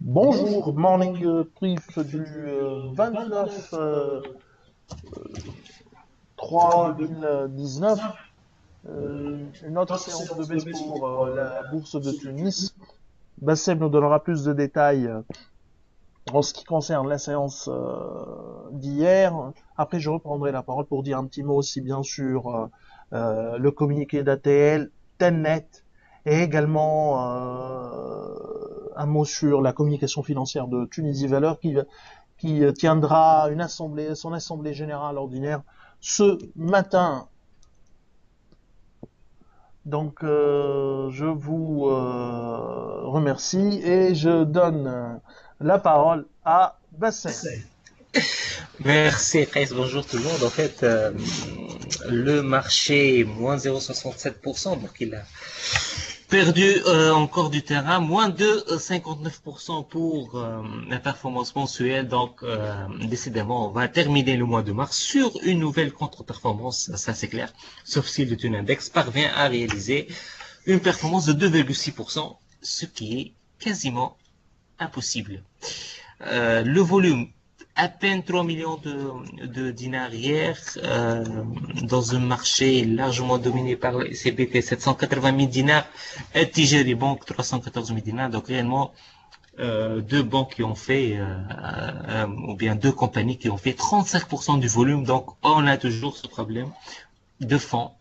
Bonjour, morning brief du 29 3 2019. Une autre séance de baisse pour la bourse de Tunis. Bassem nous donnera plus de détails en ce qui concerne la séance d'hier. Après, je reprendrai la parole pour dire un petit mot aussi bien sur le communiqué d'ATL, Telnet, et également un mot sur la communication financière de Tunisie Valeur qui tiendra son assemblée générale ordinaire ce matin. Donc, je vous remercie et je donne la parole à Bassem. Merci, Chris. Bonjour tout le monde. En fait, le marché moins 0,67%, donc il a perdu encore du terrain, moins de 59% pour la performance mensuelle. Donc, décidément, on va terminer le mois de mars sur une nouvelle contre-performance, ça c'est clair, sauf si le Tune Index parvient à réaliser une performance de 2,6%, ce qui est quasiment impossible. Le volume, à peine 3 millions de dinars hier, dans un marché largement dominé par le CBT, 780 000 dinars, et Tijeri Bank, 314 000 dinars. Donc réellement, deux banques qui ont fait, ou bien deux compagnies qui ont fait 35% du volume. Donc on a toujours ce problème de fond,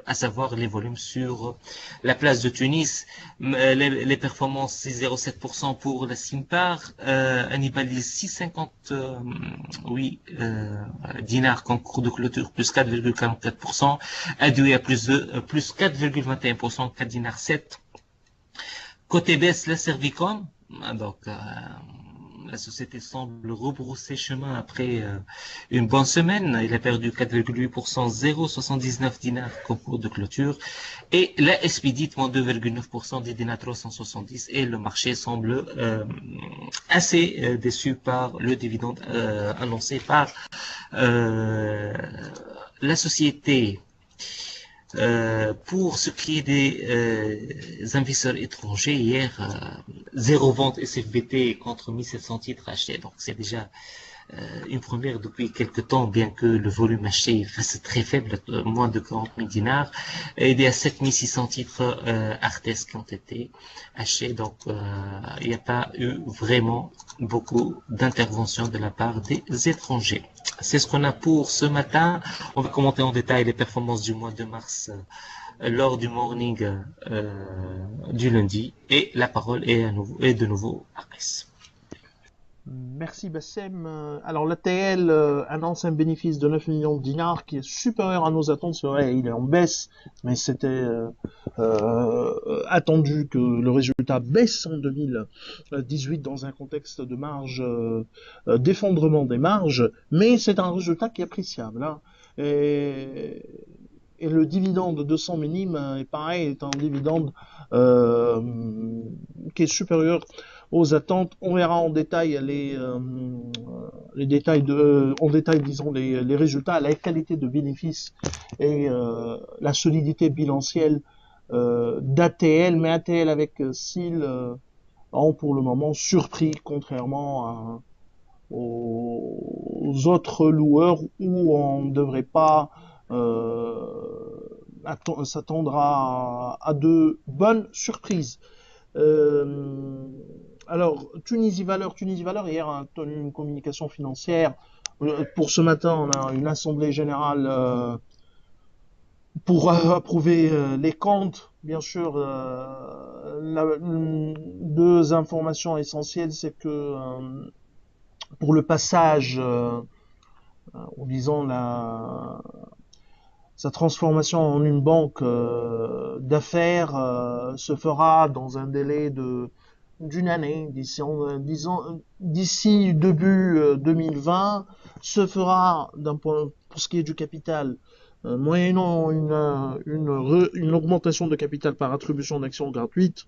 à savoir les volumes sur la place de Tunis, les performances 6,07% pour la Simpar, Anibali 6,50 oui, dinars comme cours de clôture plus 4,44%, Adoui à plus 4,21%, 4 dinars 7. Côté baisse, la Servicom, donc la société semble rebrousser chemin après une bonne semaine. Il a perdu 4,8%, 0,79 dinars comme cours de clôture. Et la SPDIT, moins 2,9% des dinars 370. Et le marché semble assez déçu par le dividende annoncé par la société. Pour ce qui est des investisseurs étrangers, hier, zéro vente SFBT contre 1700 titres achetés. Donc c'est déjà une première depuis quelques temps, bien que le volume acheté reste très faible, moins de 40 000 dinars. Et il y a 7600 titres Artes qui ont été achetés. Donc il n'y a pas eu vraiment beaucoup d'interventions de la part des étrangers. C'est ce qu'on a pour ce matin. On va commenter en détail les performances du mois de mars lors du morning du lundi. Et la parole est de nouveau à Chris. Merci Bassem. Alors l'ATL annonce un bénéfice de 9 millions de dinars qui est supérieur à nos attentes. C'est vrai, il est en baisse, mais c'était attendu que le résultat baisse en 2018 dans un contexte de marge, d'effondrement des marges, mais c'est un résultat qui est appréciable, hein. Et le dividende de 200 minimes est pareil, est un dividende qui est supérieur aux attentes. On verra en détail les détails en détail, disons, les résultats, la qualité de bénéfice et la solidité bilancielle d'ATL, mais ATL avec SIL ont pour le moment surpris, contrairement aux autres loueurs où on ne devrait pas s'attendre à de bonnes surprises. Alors, Tunisie Valeur, hier a tenu une communication financière. Pour ce matin, on a une assemblée générale pour approuver les comptes. Bien sûr, deux informations essentielles, c'est que pour le passage, disons, sa transformation en une banque d'affaires se fera dans un délai d'une année, d'ici début 2020, se fera pour ce qui est du capital, moyennant une augmentation de capital par attribution d'actions gratuites,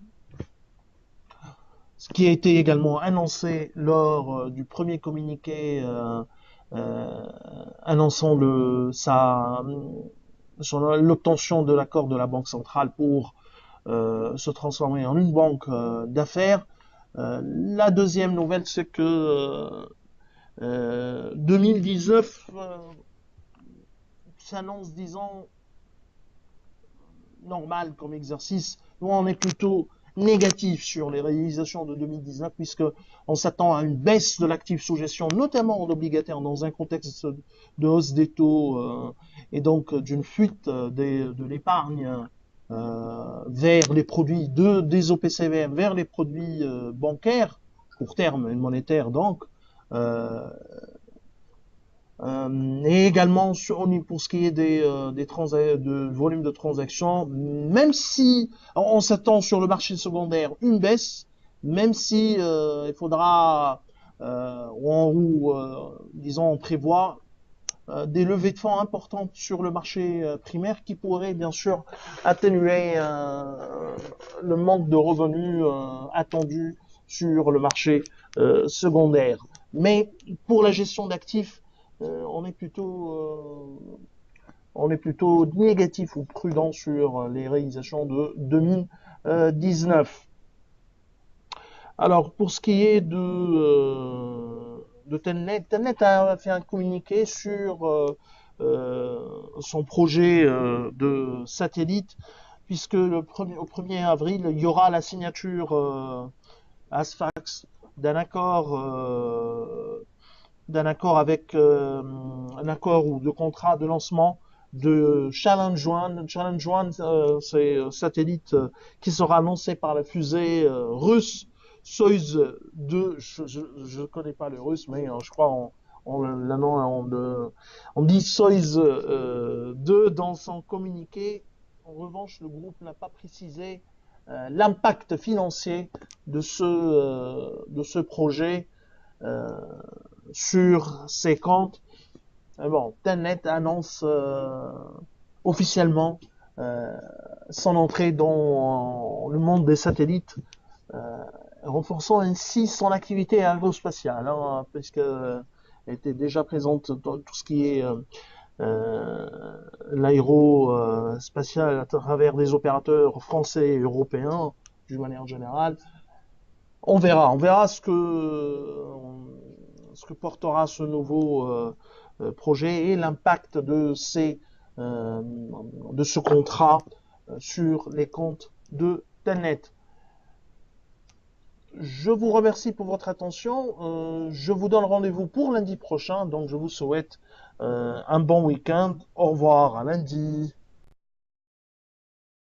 ce qui a été également annoncé lors du premier communiqué annonçant l'obtention de l'accord de la Banque centrale pour se transformer en une banque d'affaires. La deuxième nouvelle, c'est que 2019 s'annonce, disons, normal comme exercice. Nous, on est plutôt négatif sur les réalisations de 2019 puisque on s'attend à une baisse de l'actif sous gestion, notamment en obligataire, dans un contexte de hausse des taux et donc d'une fuite de l'épargne vers les produits des OPCVM, vers les produits bancaires, court terme et monétaires donc, euh, et également pour ce qui est de volume de transactions, même si on s'attend sur le marché secondaire une baisse, même si il faudra disons on prévoit des levées de fonds importantes sur le marché primaire qui pourraient bien sûr atténuer le manque de revenus attendu sur le marché secondaire. Mais pour la gestion d'actifs, on est plutôt négatif ou prudent sur les réalisations de 2019. Alors pour ce qui est de Telnet, Telnet a fait un communiqué sur son projet de satellite, puisque au 1er avril, il y aura la signature à Sfax d'un accord avec un accord ou de contrat de lancement de Challenge One. Challenge One, c'est un satellite qui sera lancé par la fusée russe Soyuz 2. Je ne connais pas le russe, mais je crois on dit Soyuz 2 dans son communiqué. En revanche, le groupe n'a pas précisé l'impact financier de ce projet sur ses comptes. Bon, Telnet annonce officiellement son entrée dans le monde des satellites, renforçant ainsi son activité aérospatiale, puisqu'elle était déjà présente dans tout ce qui est l'aérospatial à travers des opérateurs français et européens, d'une manière générale. On verra ce que portera ce nouveau projet et l'impact de ce contrat sur les comptes de Telnet. Je vous remercie pour votre attention. Je vous donne rendez-vous pour lundi prochain, donc je vous souhaite un bon week-end. Au revoir, à lundi.